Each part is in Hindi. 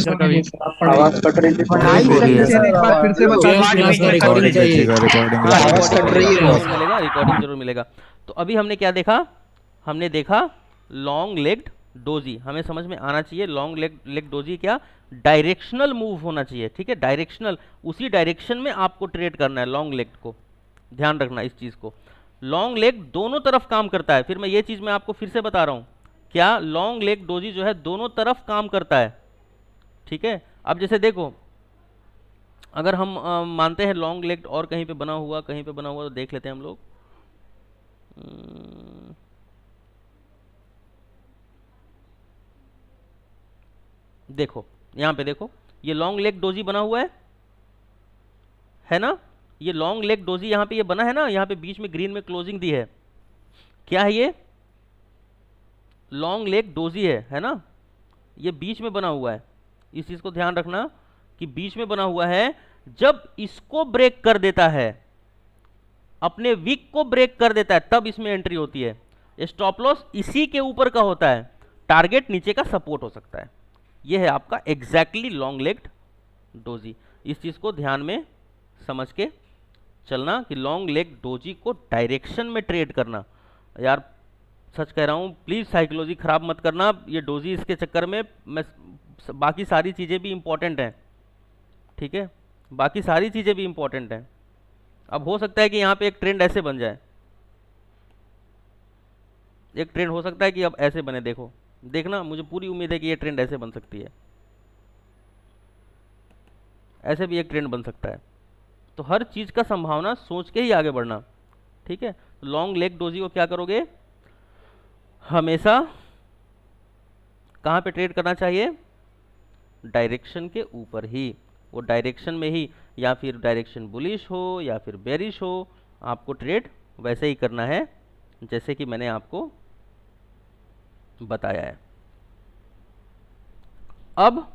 नहीं सर कभी। आवाज कट रही थी। पढ़ाई हो रही करने है। से एक बार फिर से बता दीजिए। रिकॉर्डिंग देखिएगा, रिकॉर्डिंग हाँ आवाज देखिएगा। कट रही है रिकॉर्डिंग बॉस। जरूर मिलेगा, रिकॉर्डिंग जरूर मिलेगा। तो अभी हमने क्या देखा? हमने देखा लॉन्ग लेग्ड डोजी। हमें समझ में आना चाहिए लॉन्ग लेग डोजी क्या, डायरेक्शनल मूव होना चाहिए, ठीक है, डायरेक्शनल, उसी डायरेक्शन में आपको ट्रेड करना है लॉन्ग लेग को। ध्यान रखना इस चीज़ को, लॉन्ग लेग दोनों तरफ काम करता है। फिर मैं ये चीज़ मैं आपको फिर से बता रहा हूँ, क्या लॉन्ग लेग डोजी जो है दोनों तरफ काम करता है, ठीक है। अब जैसे देखो, अगर हम मानते हैं लॉन्ग लेग और कहीं पे बना हुआ, कहीं पे बना हुआ, तो देख लेते हैं हम लोग। देखो यहाँ पे देखो, ये लॉन्ग लेग डोजी बना हुआ है ना, ये लॉन्ग लेग डोजी यहाँ पे ये बना है ना, यहाँ पे बीच में ग्रीन में क्लोजिंग दी है, क्या है ये? लॉन्ग लेग डोजी है ना, ये बीच में बना हुआ है। इस चीज को ध्यान रखना कि बीच में बना हुआ है। जब इसको ब्रेक कर देता है, अपने वीक को ब्रेक कर देता है, तब इसमें एंट्री होती है। स्टॉप लॉस इसी के ऊपर का होता है, टारगेट नीचे का सपोर्ट हो सकता है। यह है आपका एग्जैक्टली लॉन्ग लेग्ड डोजी। इस चीज को ध्यान में समझ के चलना कि लॉन्ग लेग डोजी को डायरेक्शन में ट्रेड करना। यार सच कह रहा हूँ, प्लीज साइकोलॉजी खराब मत करना, ये डोजी इसके चक्कर में मैं बाकी सारी चीजें भी इंपॉर्टेंट हैं, ठीक है, बाकी सारी चीजें भी इंपॉर्टेंट हैं। अब हो सकता है कि यहाँ पे एक ट्रेंड ऐसे बन जाए, एक ट्रेंड हो सकता है कि अब ऐसे बने, देखो देखना, मुझे पूरी उम्मीद है कि ये ट्रेंड ऐसे बन सकती है, ऐसे भी एक ट्रेंड बन सकता है। तो हर चीज का संभावना सोच के ही आगे बढ़ना, ठीक है। लॉन्ग लेग डोजी को क्या करोगे, हमेशा कहाँ पे ट्रेड करना चाहिए? डायरेक्शन के ऊपर ही, वो डायरेक्शन में ही, या फिर डायरेक्शन बुलिश हो या फिर बेरिश हो, आपको ट्रेड वैसे ही करना है जैसे कि मैंने आपको बताया है। अब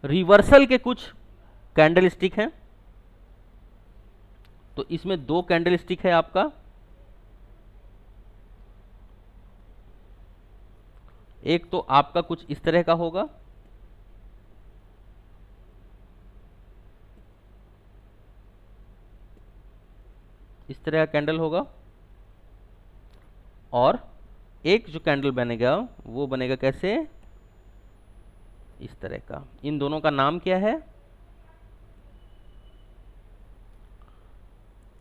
रिवर्सल के कुछ कैंडल स्टिक हैं, तो इसमें दो कैंडल स्टिक है आपका, एक तो आपका कुछ इस तरह का होगा, इस तरह का कैंडल होगा, और एक जो कैंडल बनेगा वो बनेगा कैसे, इस तरह का। इन दोनों का नाम क्या है?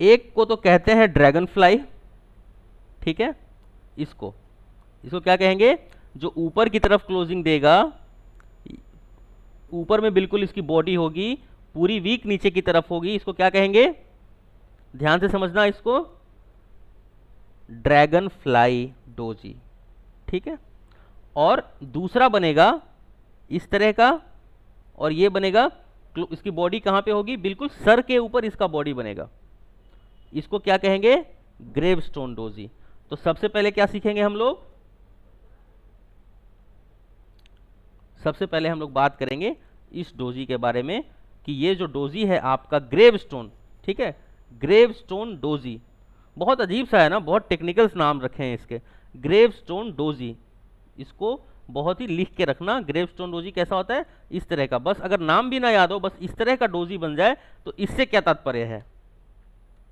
एक को तो कहते हैं ड्रैगन फ्लाई, ठीक है, इसको क्या कहेंगे? जो ऊपर की तरफ क्लोजिंग देगा, ऊपर में बिल्कुल इसकी बॉडी होगी, पूरी वीक नीचे की तरफ होगी, इसको क्या कहेंगे? ध्यान से समझना इसको, ड्रैगन फ्लाई डोजी, ठीक है। और दूसरा बनेगा इस तरह का, और ये बनेगा, इसकी बॉडी कहां पे होगी? बिल्कुल सर के ऊपर इसका बॉडी बनेगा, इसको क्या कहेंगे? Gravestone doji. तो सबसे पहले क्या सीखेंगे हम लोग? सबसे पहले हम लोग बात करेंगे इस डोजी के बारे में कि ये जो डोजी है आपका ग्रेवस्टोन, ठीक है, ग्रेवस्टोन डोजी, बहुत अजीब सा है ना, बहुत टेक्निकल नाम रखे हैं इसके, ग्रेवस्टोन डोजी। इसको बहुत ही लिख के रखना, ग्रेवस्टोन डोजी कैसा होता है? इस तरह का। बस अगर नाम भी ना याद हो, बस इस तरह का डोजी बन जाए तो इससे क्या तात्पर्य है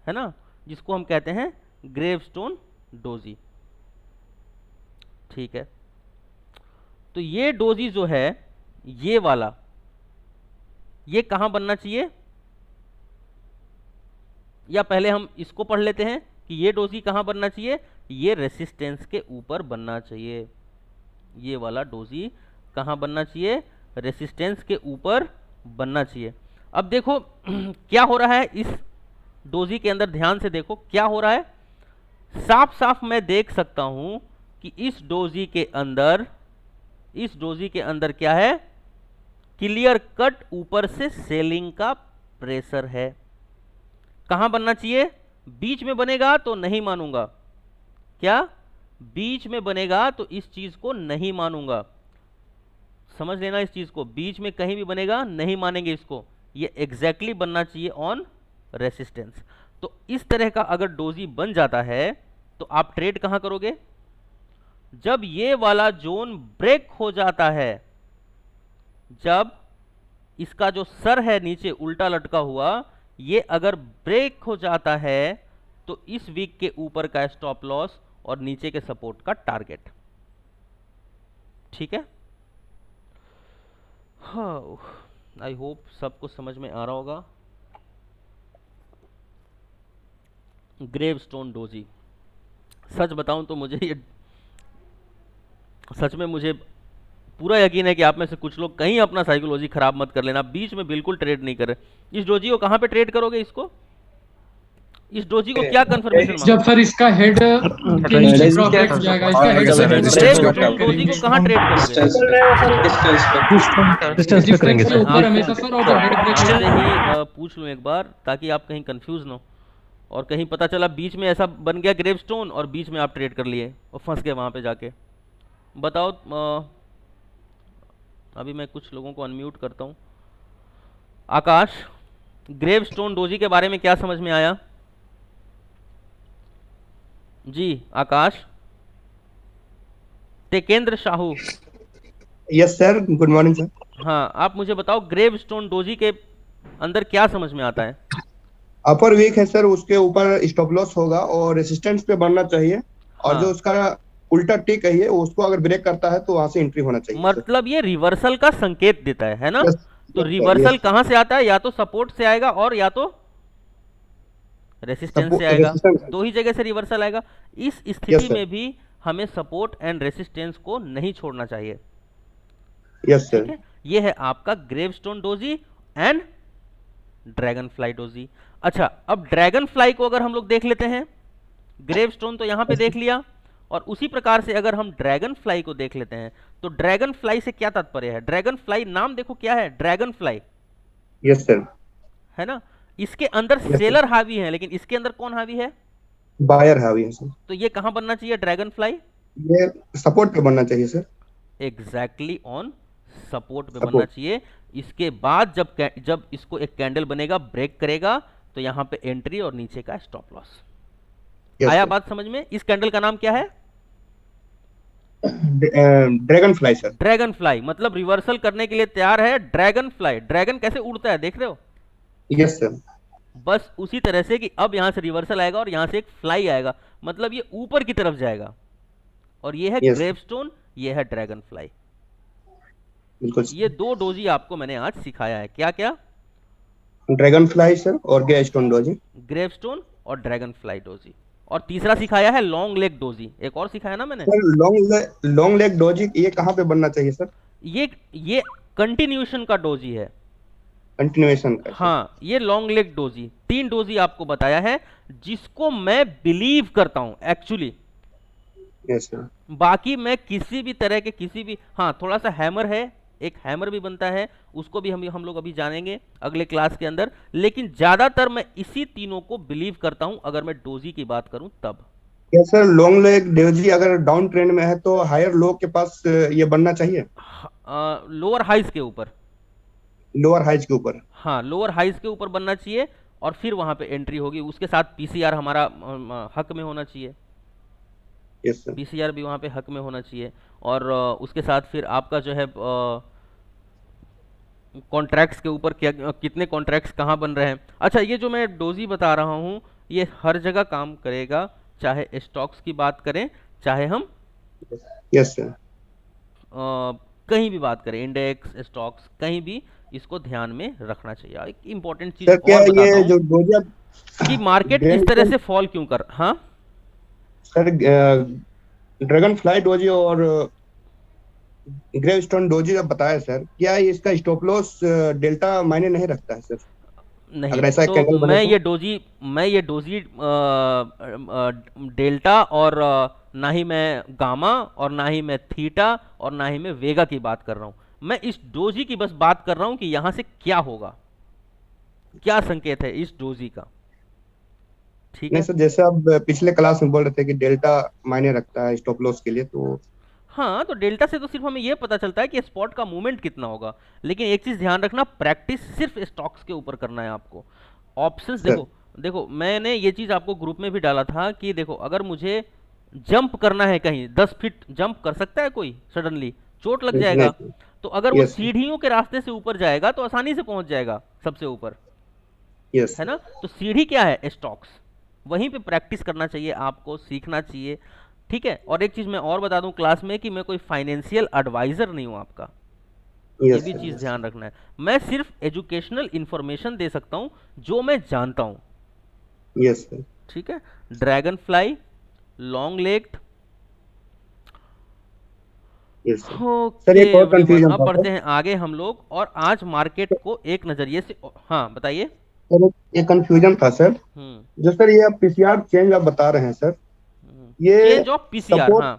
ना, जिसको हम कहते हैं ग्रेवस्टोन डोजी, ठीक है। तो ये डोजी जो है, ये वाला, ये कहां बनना चाहिए? या पहले हम इसको पढ़ लेते हैं कि ये डोजी कहां बनना चाहिए? ये रेसिस्टेंस के ऊपर बनना चाहिए। ये वाला डोजी कहां बनना चाहिए? रेसिस्टेंस के ऊपर बनना चाहिए। अब देखो क्या हो रहा है इस डोजी के अंदर, ध्यान से देखो क्या हो रहा है। साफ साफ मैं देख सकता हूं कि इस डोजी के अंदर क्या है? क्लियर कट ऊपर से सेलिंग का प्रेशर है। कहां बनना चाहिए? बीच में बनेगा तो नहीं मानूंगा। क्या बीच में बनेगा तो इस चीज को नहीं मानूंगा, समझ लेना इस चीज को, बीच में कहीं भी बनेगा नहीं मानेंगे इसको, ये एग्जैक्टली बनना चाहिए ऑन रेसिस्टेंस। तो इस तरह का अगर डोजी बन जाता है तो आप ट्रेड कहां करोगे? जब ये वाला जोन ब्रेक हो जाता है, जब इसका जो सर है नीचे उल्टा लटका हुआ, ये अगर ब्रेक हो जाता है तो इस वीक के ऊपर का स्टॉप लॉस और नीचे के सपोर्ट का टारगेट। ठीक है, हाँ, आई होप सबको समझ में आ रहा होगा। ग्रेवस्टोन डोजी, सच बताऊं तो मुझे ये, सच में मुझे पूरा यकीन है कि आप में से कुछ लोग कहीं अपना साइकोलॉजी खराब मत कर लेना, बीच में बिल्कुल ट्रेड नहीं करें। इस डोजी को कहां पे ट्रेड करोगे? इसको, इस डोजी को क्या कंफर्मेशन जब सर इसका हेड के नीचे क्रॉस ब्रेक हो जाएगा, इसका हेड डोजी को कहां ट्रेड करोगे? डिस्टेंस पे करेंगे सर, ऊपर हमेशा सर, और जब हेड ब्रेक हो आपसे जाए ही पूछ लूं एक बार, ताकि आप कहीं कंफ्यूज ना हो और कहीं पता चला बीच में ऐसा बन गया ग्रेवस्टोन और बीच में आप ट्रेड कर लिए और फंस गए वहां पे जाके। बताओ, अभी मैं कुछ लोगों को अनम्यूट करता हूं। आकाश, ग्रेवस्टोन डोजी के बारे में क्या समझ में आया? जी Akash. Tekendra Sahu, yes sir, good morning sir. हाँ, आप मुझे बताओ ग्रेवस्टोन डोजी के अंदर क्या समझ में आता है? अपर वीक है सर, उसके ऊपर स्टॉप लॉस होगा और रेसिस्टेंस पे बनना चाहिए, और हाँ। जो उसका उल्टा टिक है उसको अगर ब्रेक करता है तो वहां से एंट्री होना चाहिए। मतलब ये रिवर्सल का संकेत देता है ना? Yes, तो yes, रिवर्सल yes. कहां से आता है? या तो सपोर्ट से आएगा और या तो रेसिस्टेंस से आएगा। resistance. दो ही जगह से रिवर्सल आएगा। इस Yes, स्थिति sir. में भी हमें सपोर्ट एंड रेसिस्टेंस को नहीं छोड़ना चाहिए। यस ठीक सर। है, ये है आपका gravestone doji and dragon fly doji. अच्छा, अब ड्रैगन फ्लाई को अगर हम लोग देख लेते हैं, ग्रेवस्टोन तो यहां पे देख लिया, और उसी प्रकार से अगर हम ड्रैगन फ्लाई को देख लेते हैं, तो ड्रैगन फ्लाई से क्या तात्पर्य है? ड्रैगन फ्लाई नाम देखो क्या है, ड्रैगन फ्लाई, यस सर। है ना? इसके अंदर Yes, sir. सेलर हावी है, लेकिन इसके अंदर कौन हावी है? बायर हावी है सर। तो ये कहां बनना चाहिए ड्रैगन फ्लाई? ये सपोर्ट पे बनना चाहिए सर। एग्जैक्टली ऑन सपोर्ट पे Support. बनना चाहिए। इसके बाद जब इसको एक कैंडल बनेगा, ब्रेक करेगा, तो यहां पे एंट्री और नीचे का स्टॉप लॉस। Yes, आया sir. बात समझ में? इस कैंडल का नाम क्या है? Dragon fly sir. Dragon fly, मतलब रिवर्सल करने के लिए तैयार है। ड्रैगन फ्लाई, ड्रैगन कैसे उड़ता है देख रहे हो? Yes sir. बस उसी तरह से कि अब यहां से रिवर्सल आएगा और यहां से एक फ्लाई आएगा, मतलब ये ऊपर की तरफ जाएगा। और ये है Yes. ग्रेवस्टोन, ये है ड्रैगन फ्लाई। बिल्कुल ये दो डोजी आपको मैंने आज सिखाया है। क्या क्या? ड्रैगन फ्लाई सर और ग्रेवस्टोन डोजी। ग्रेवस्टोन और ड्रैगन फ्लाई डोजी। और तीसरा सिखाया है लॉन्ग लेग डोजी। एक और सिखाया ना मैंने? सर लॉन्ग लेग डोजी, ये कहाँ पे बनना चाहिए सर? ये कंटिन्यूएशन का डोजी है। कंटिन्यूएशन का। हाँ, ये लॉन्ग लेग डोजी, 3 डोजी आपको बताया है, जिसको मैं बिलीव करता हूं एक्चुअली। Yes sir. बाकी मैं किसी भी तरह के हाँ, थोड़ा सा हैमर है, एक हैमर भी बनता है, उसको भी हम लोग अभी जानेंगे अगले क्लास के अंदर। लेकिन ज्यादातर मैं इसी तीनों को बिलीव करता हूं, अगर मैं डोजी की बात करूं तब। Yes sir, long leg doji अगर डाउन ट्रेंड में है तो हायर लो के पास ये बनना चाहिए, लोअर हाइज के ऊपर। लोअर हाइज के ऊपर। हाँ, लोअर हाइज के ऊपर बनना चाहिए, और फिर वहां पे एंट्री होगी। उसके साथ पीसीआर हमारा हक में होना चाहिए। Yes sir. पीसीआर भी वहां पे हक में होना चाहिए। और उसके साथ फिर आपका जो है कॉन्ट्रैक्ट्स के ऊपर कितने कॉन्ट्रैक्ट्स कहाँ बन रहे हैं। अच्छा, ये जो मैं डोजी बता रहा हूँ, ये हर जगह काम करेगा, चाहे स्टॉक्स की बात करें, चाहे हम यस सर। कहीं भी बात करें, इंडेक्स, स्टॉक्स, कहीं भी इसको ध्यान में रखना चाहिए। एक इंपॉर्टेंट चीज सर क्या और बताता ये जो हूं डोजी कि मार्केट इस तरह से फॉल क्यों कर। हाँ सर, ड्रैगन फ्लाई डोजी और ग्रेवस्टोन डोजी जब बताया सर, क्या इसका स्टॉप लॉस डेल्टा मायने नहीं रखता है सर? नहीं, अगर ऐसा तो कैंडल बने मैं तो? ये डोजी डेल्टा और ना ही मैं गामा और ना ही मैं थीटा और ना ही मैं वेगा की बात कर रहा हूं। मैं इस डोजी की बस बात कर रहा हूं कि यहां से क्या होगा, क्या संकेत है इस डोजी का। ठीक है, नहीं सर, जैसे आप पिछले क्लास में बोल रहे थे कि डेल्टा मायने रखता है स्टॉप लॉस के लिए, तो हाँ, तो डेल्टा से तो सिर्फ हमें यह पता चलता है कि स्पॉट का मूवमेंट कितना होगा। लेकिन एक चीज ध्यान रखना, प्रैक्टिस सिर्फ स्टॉक्स के ऊपर करना है आपको। ऑप्शंस देखो मैंने ये चीज आपको ग्रुप में भी डाला था कि देखो, अगर मुझे जंप करना है कहीं, 10 फीट जंप कर सकता है कोई सडनली? चोट लग जाएगा। तो अगर वो यस सीढ़ियों के रास्ते से ऊपर जाएगा तो आसानी से पहुंच जाएगा सबसे ऊपर, यस है ना। तो सीढ़ी क्या है, स्टॉक्स, वहीं पे प्रैक्टिस करना चाहिए आपको, सीखना चाहिए, ठीक है। और एक चीज मैं और बता दूं क्लास में कि मैं कोई फाइनेंशियल एडवाइजर नहीं हूं आपका, ये यस भी सर चीज यस ध्यान रखना है। मैं सिर्फ एजुकेशनल इंफॉर्मेशन दे सकता हूं जो मैं जानता हूं, यस सर ठीक है। Dragon fly, long legged, yes sir. Sir okay एक और एवरीवन, कंफ्यूजन अब था बढ़ते सर। हैं आगे हम लोग और आज मार्केट को एक नजरिए से, हाँ बताइए। सर एक कंफ्यूजन था सर, हम्म। जो सर ये आप पीसीआर चेंज आप बता रहे हैं सर, ये चेंज ऑफ पीसीआर, सपोर्ट, हाँ।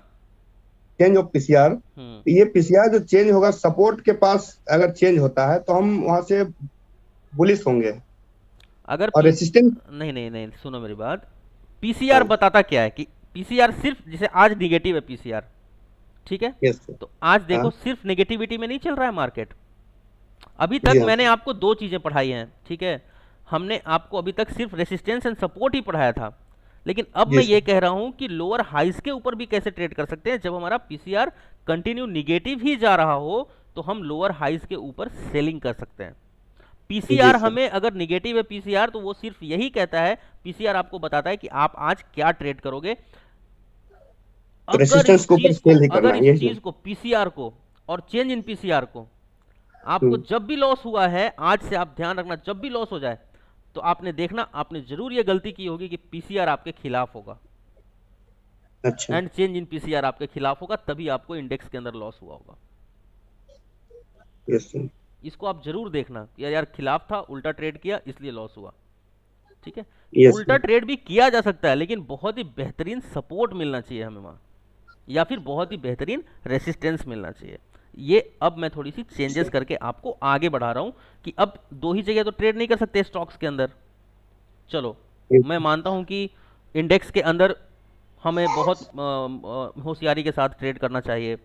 चेंज ऑफ पीसीआर, हम्म। ये पीसीआर जो चेंज होगा सपोर्ट के पास अगर चेंज होता है तो हम वहां से बुलिश होंगे, अगर और पी रेसिस्टेंस। नहीं नहीं नहीं, सुनो मेरी बात। पीसीआर हाँ बताता क्या है कि पीसीआर सिर्फ, जैसे आज निगेटिव है पीसीआर, ठीक है, यस सर। तो आज देखो हाँ सिर्फ नेगेटिविटी में नहीं चल रहा है मार्केट। अभी जी तक हाँ मैंने सर। आपको दो चीजें पढ़ाई हैं, ठीक है। हमने आपको अभी तक सिर्फ रेसिस्टेंस एंड सपोर्ट ही पढ़ाया था, लेकिन अब जी मैं ये सर। कह रहा हूं कि लोअर हाइस के ऊपर भी कैसे ट्रेड कर सकते हैं। जब हमारा पीसीआर कंटिन्यू निगेटिव ही जा रहा हो तो हम लोअर हाइस के ऊपर सेलिंग कर सकते हैं। जी पीसीआर सर। हमें, अगर निगेटिव है पीसीआर, तो वो सिर्फ यही कहता है, पीसीआर आपको बताता है कि आप आज क्या ट्रेड करोगे। तो अगर रेसिस्टेंस इस के ऊपर चीज को, सेल ही करना अगर है, इस यही चीज ना? को पीसीआर को और चेंज इन पीसीआर को आपको हम्म। जब भी लॉस हुआ है, आज से आप ध्यान रखना, जब भी लॉस हो जाए तो आपने देखना, आपने जरूर ये गलती की होगी कि पीसीआर आपके खिलाफ होगा अच्छा। एंड चेंज इन पीसीआर आपके खिलाफ होगा, तभी आपको इंडेक्स के अंदर लॉस हुआ होगा। Yes sir. इसको आप जरूर देखना, यार यार खिलाफ था, उल्टा ट्रेड किया इसलिए लॉस हुआ, ठीक है। यस उल्टा सर। ट्रेड भी किया जा सकता है, लेकिन बहुत ही बेहतरीन सपोर्ट मिलना चाहिए हमें वहां, या फिर बहुत ही बेहतरीन रेसिस्टेंस मिलना चाहिए। ये अब मैं थोड़ी सी चेंजेस करके आपको आगे बढ़ा रहा हूं कि अब दो ही जगह तो ट्रेड नहीं कर सकते स्टॉक्स के अंदर। चलो, मैं मानता हूं कि इंडेक्स के अंदर हमें बहुत होशियारी के साथ ट्रेड करना चाहिए।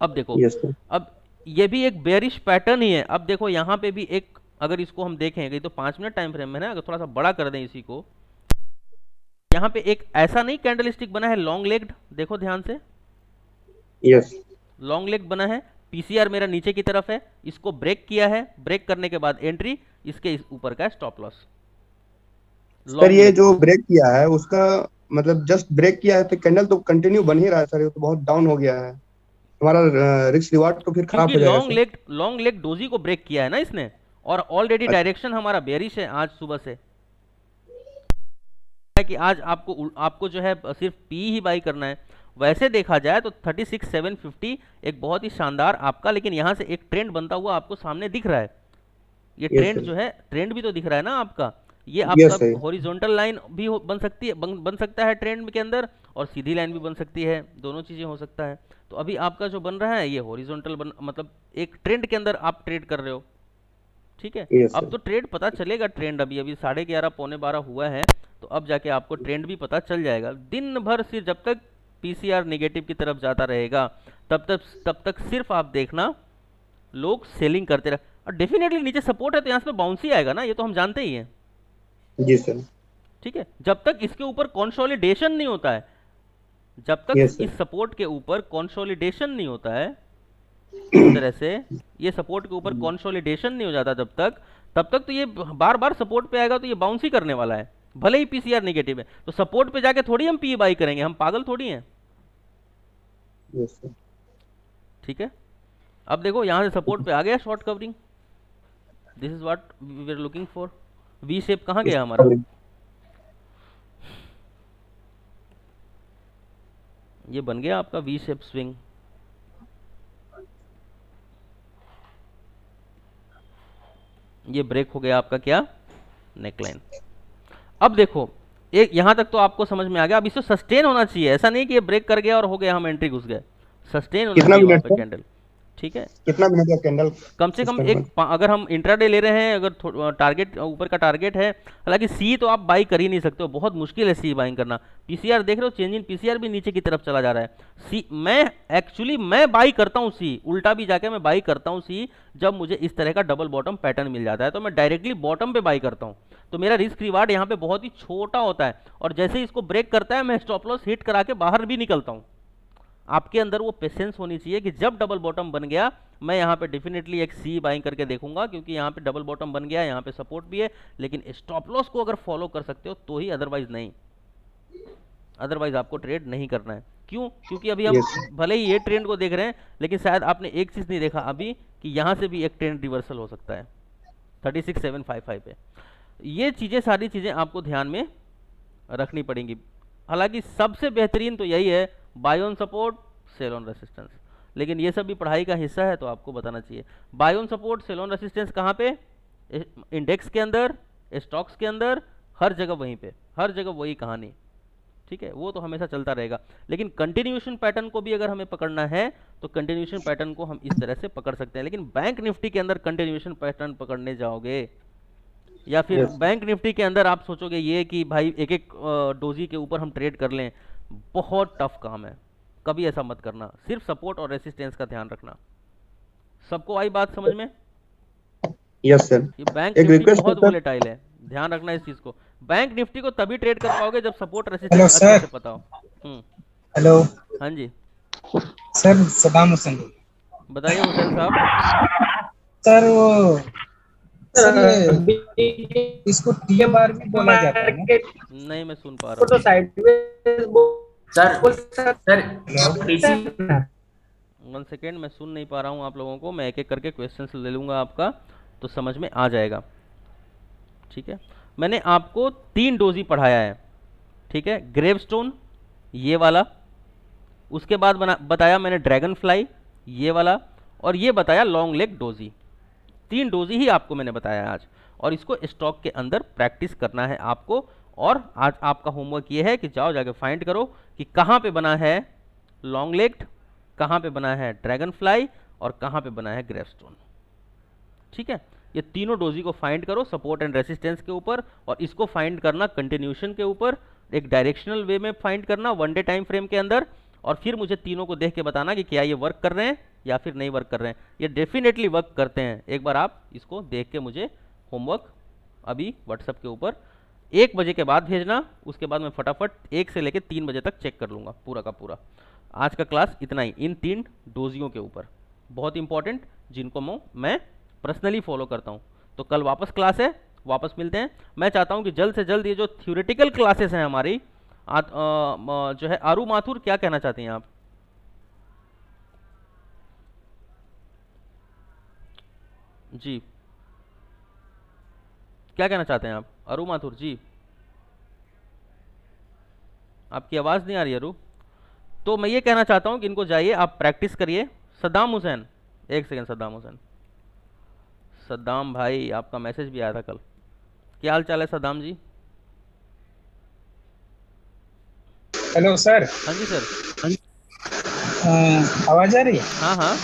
अब देखो, यस सर। अब ये भी एक बेरिश पैटर्न ही है। अब देखो यहाँ पे भी एक, अगर इसको हम देखेंगे तो 5 मिनट टाइम फ्रेम में ना, अगर थोड़ा सा बड़ा कर दें इसी को, यहाँ पे एक ऐसा नहीं कैंडल स्टिक बना है लॉन्ग लेग्ड, देखो ध्यान से, यस। लॉन्ग लेग बना है, पीसीआर मेरा नीचे की तरफ है, इसको ब्रेक किया है, ब्रेक करने के बाद एंट्री, इसके ऊपर का स्टॉप लॉस, सर लॉन्ग ये लेग। जो ब्रेक किया है उसका मतलब जस्ट ब्रेक किया है तो कैंडल तो कंटिन्यू बन ही रहा है सर, ये तो बहुत डाउन हो गया है, हमारा रिस्क रिवार्ड तो फिर खराब क्योंकि हो जाएगा सर। लॉन्ग लेग डोजी को ब्रेक किया है ना इसने, और ऑलरेडी अच्छा। डायरेक्शन हमारा बेरिश है आज सुबह से, है कि आज आपको जो है सिर्फ पी ही बाई करना है। वैसे देखा जाए तो 36,750 एक बहुत ही शानदार आपका, लेकिन यहाँ से एक ट्रेंड बनता हुआ आपको सामने दिख रहा है। ये यस ट्रेंड सर। जो है, ट्रेंड भी तो दिख रहा है ना आपका, ये यस आपका सर। हॉरिजॉन्टल लाइन भी बन सकती है, बन सकता है ट्रेंड के अंदर, और सीधी लाइन भी बन सकती है, दोनों चीजें हो सकता है। तो अभी आपका जो बन रहा है ये हॉरिजॉन्टल मतलब एक ट्रेंड के अंदर आप ट्रेड कर रहे हो, ठीक है। यस अब सर। तो ट्रेड पता चलेगा, ट्रेंड अभी अभी 11:30 11:15 हुआ है, तो अब जाके आपको ट्रेंड भी पता चल जाएगा। दिन भर सिर्फ जब तक पीसीआर नेगेटिव की तरफ जाता रहेगा तब तक सिर्फ आप देखना लोग सेलिंग करते रहे, और डेफिनेटली नीचे सपोर्ट है तो यहाँ से बाउंस ही आएगा ना, ये तो हम जानते ही हैं, जी सर। ठीक है। जब तक इसके ऊपर कंसोलिडेशन नहीं होता है, जब तक यस सर। इस सपोर्ट के ऊपर कंसोलिडेशन नहीं होता है, इस तरह से ये सपोर्ट के ऊपर कंसोलिडेशन नहीं हो जाता तब तक तो ये बार बार सपोर्ट पे आएगा तो ये बाउंस ही करने वाला है, भले ही पीसीआर नेगेटिव है। तो सपोर्ट पे जाके थोड़ी हम पी बाई करेंगे, हम पागल थोड़ी हैं, यस सर। ठीक है। अब देखो यहाँ से सपोर्ट पे आ गया short covering, this is what we are looking for. V shape कहाँ गया हमारा, ये बन गया आपका वी शेप स्विंग, ये ब्रेक हो गया आपका क्या, नेकलाइन। अब देखो, एक यहां तक तो आपको समझ में आ गया। अब इसको सस्टेन होना चाहिए, ऐसा नहीं कि ये ब्रेक कर गया और हो गया हम एंट्री घुस गए, सस्टेन होना कितना चाहिए वहां मिनट पे का, कैंडल, ठीक है। कितना मिनट का कैंडल कम से कम सिस्टम है? अगर हम इंट्राडे ले रहे हैं, अगर टारगेट ऊपर का टारगेट है, हालांकि सी तो आप बाई कर ही नहीं सकते हो, बहुत मुश्किल है सी बाइंग करना। पीसीआर देख रहे हो, चेंज इन पीसीआर भी नीचे की तरफ चला जा रहा है। सी मैं बाई करता हूँ, सी उल्टा भी जाके मैं बाई करता हूँ सी, जब मुझे इस तरह का डबल बॉटम पैटर्न मिल जाता है तो मैं डायरेक्टली बॉटम पे बाई करता हूँ, तो मेरा रिस्क रिवार्ड यहाँ पे बहुत ही छोटा होता है, और जैसे ही इसको ब्रेक करता है मैं स्टॉप लॉस हिट करा के बाहर भी निकलता हूँ। आपके अंदर वो पेशेंस होनी चाहिए कि जब डबल बॉटम बन गया मैं यहाँ पे डेफिनेटली एक सी बाइंग करके देखूंगा, क्योंकि यहाँ पे डबल बॉटम बन गया, यहाँ पे सपोर्ट भी है, लेकिन स्टॉप लॉस को अगर फॉलो कर सकते हो तो ही, अदरवाइज नहीं, अदरवाइज आपको ट्रेड नहीं करना है। क्यों? क्योंकि अभी हम यस भले ही ये ट्रेंड को देख रहे हैं, लेकिन शायद आपने एक चीज़ नहीं देखा अभी कि यहाँ से भी एक ट्रेंड रिवर्सल हो सकता है 36,755 पे। ये चीज़ें, सारी चीज़ें आपको ध्यान में रखनी पड़ेंगी। हालांकि सबसे बेहतरीन तो यही है, buy on support sell on resistance, लेकिन ये सब भी पढ़ाई का हिस्सा है तो आपको बताना चाहिए। Buy on support sell on resistance कहाँ पे? इंडेक्स के अंदर, स्टॉक्स के अंदर, हर जगह वहीं पे, हर जगह वही कहानी, ठीक है, वो तो हमेशा चलता रहेगा। लेकिन कंटिन्यूएशन पैटर्न को भी अगर हमें पकड़ना है तो कंटिन्यूएशन पैटर्न को हम इस तरह से पकड़ सकते हैं। लेकिन बैंक निफ्टी के अंदर कंटिन्यूएशन पैटर्न पकड़ने जाओगे, या फिर यस बैंक निफ्टी के अंदर आप सोचोगे ये कि भाई एक एक डोजी के ऊपर हम ट्रेड कर लें, बहुत टफ काम है, कभी ऐसा मत करना। सिर्फ सपोर्ट और रेसिस्टेंस का ध्यान रखना। सबको आई बात समझ में? Yes sir. ये बैंक एक निफ्टी रिक्वेस्ट बहुत है सर। वोलेटाइल है, ध्यान रखना इस चीज को। बैंक निफ्टी को तभी ट्रेड कर पाओगे जब सपोर्ट हेलो रेसिस्टेंस अच्छे सर। से पता हो। हेलो हाँ जी, सर, सदाम हुसैन। बताइए हुसैन साहब। सर वो सर ये इसको टी बार भी बोला जाता है ना? नहीं मैं सुन पा रहा तो हूँ। साइडवेज सर हेलो 1 सेकेंड, मैं सुन नहीं पा रहा हूँ आप लोगों को। मैं एक एक करके क्वेश्चंस ले लूँगा आपका, तो समझ में आ जाएगा, ठीक है। मैंने आपको 3 डोजी पढ़ाया है, ठीक है। ग्रेवस्टोन ये वाला, उसके बाद बताया मैंने ड्रैगन फ्लाई ये वाला, और ये बताया लॉन्ग लेग डोजी। 3 डोजी ही आपको मैंने बताया आज, और इसको स्टॉक के अंदर प्रैक्टिस करना है आपको। और आज आपका होमवर्क ये है कि जाओ जाके फाइंड करो कि कहाँ पे बना है लॉन्ग लेग्ड, कहाँ पे बना है ड्रैगन फ्लाई, और कहाँ पे बना है ग्रेवस्टोन, ठीक है। ये तीनों डोजी को फाइंड करो सपोर्ट एंड रेसिस्टेंस के ऊपर, और इसको फाइंड करना कंटिन्यूशन के ऊपर, एक डायरेक्शनल वे में फाइंड करना 1 डे टाइम फ्रेम के अंदर। और फिर मुझे तीनों को देख के बताना कि क्या ये वर्क कर रहे हैं या फिर नहीं वर्क कर रहे हैं। ये डेफिनेटली वर्क करते हैं। एक बार आप इसको देख के मुझे होमवर्क अभी व्हाट्सएप के ऊपर 1 बजे के बाद भेजना, उसके बाद मैं फटाफट 1 से लेकर 3 बजे तक चेक कर लूँगा पूरा का पूरा। आज का क्लास इतना ही, इन 3 डोजियों के ऊपर, बहुत इंपॉर्टेंट, जिनको मैं पर्सनली फॉलो करता हूँ। तो कल वापस क्लास है, वापस मिलते हैं। मैं चाहता हूँ कि जल्द से जल्द ये जो थ्योरेटिकल क्लासेस हैं हमारी, जो है आरू माथुर, क्या कहना चाहती हैं आप? जी, क्या कहना चाहते हैं आप अरू माथुर जी? आपकी आवाज़ नहीं आ रही अरू। तो मैं ये कहना चाहता हूँ कि इनको जाइए आप प्रैक्टिस करिए। सद्दाम हुसैन, एक सेकेंड, सद्दाम हुसैन, सद्दाम भाई आपका मैसेज भी आया था कल, क्या हाल चाल है सद्दाम जी? Hello sir. हाँ जी सर। आवाज आ रही है? हाँ हाँ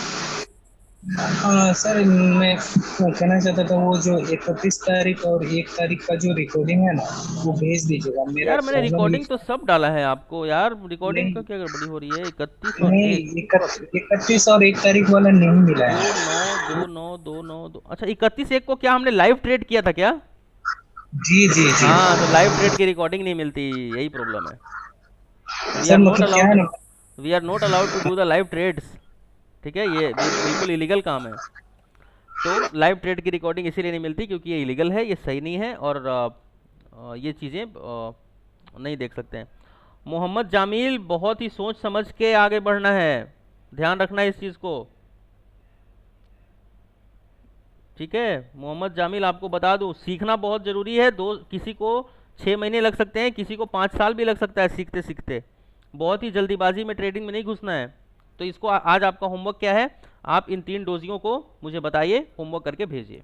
सर मैं कहना चाहता था वो जो 31 तारीख और 1 तारीख का जो रिकॉर्डिंग है ना, वो भेज दीजिएगा। मेरा यार, मैंने प्रॉब्लम रिकॉर्डिंग तो सब डाला है आपको यार, रिकॉर्डिंग का क्या गड़बड़ी हो रही है? 31 और नहीं, 31 और 1 तारीख वाला नहीं मिला है। 2/9/2/9/2/9 अच्छा 31/1 को क्या हमने लाइव ट्रेड किया था क्या? जी जी जी। हाँ, तो लाइव ट्रेड की रिकॉर्डिंग नहीं मिलती, यही प्रॉब्लम है। वी सर आर नॉट मतलब क्या है अलाउड, ना, we are not allowed to do the live trades, ठीक है। ये बिल्कुल इलीगल काम है। तो लाइव ट्रेड की रिकॉर्डिंग इसीलिए नहीं मिलती क्योंकि ये इलीगल है, ये सही नहीं है, और ये चीज़ें नहीं देख सकते हैं। मोहम्मद जामिल, बहुत ही सोच समझ के आगे बढ़ना है, ध्यान रखना है इस चीज़ को, ठीक है। मोहम्मद जामिल, आपको बता दूं, सीखना बहुत ज़रूरी है। किसी को 6 महीने लग सकते हैं, किसी को 5 साल भी लग सकता है सीखते सीखते। बहुत ही जल्दीबाजी में ट्रेडिंग में नहीं घुसना है। तो इसको आज आपका होमवर्क क्या है, आप इन 3 डोजियों को मुझे बताइए, होमवर्क करके भेजिए।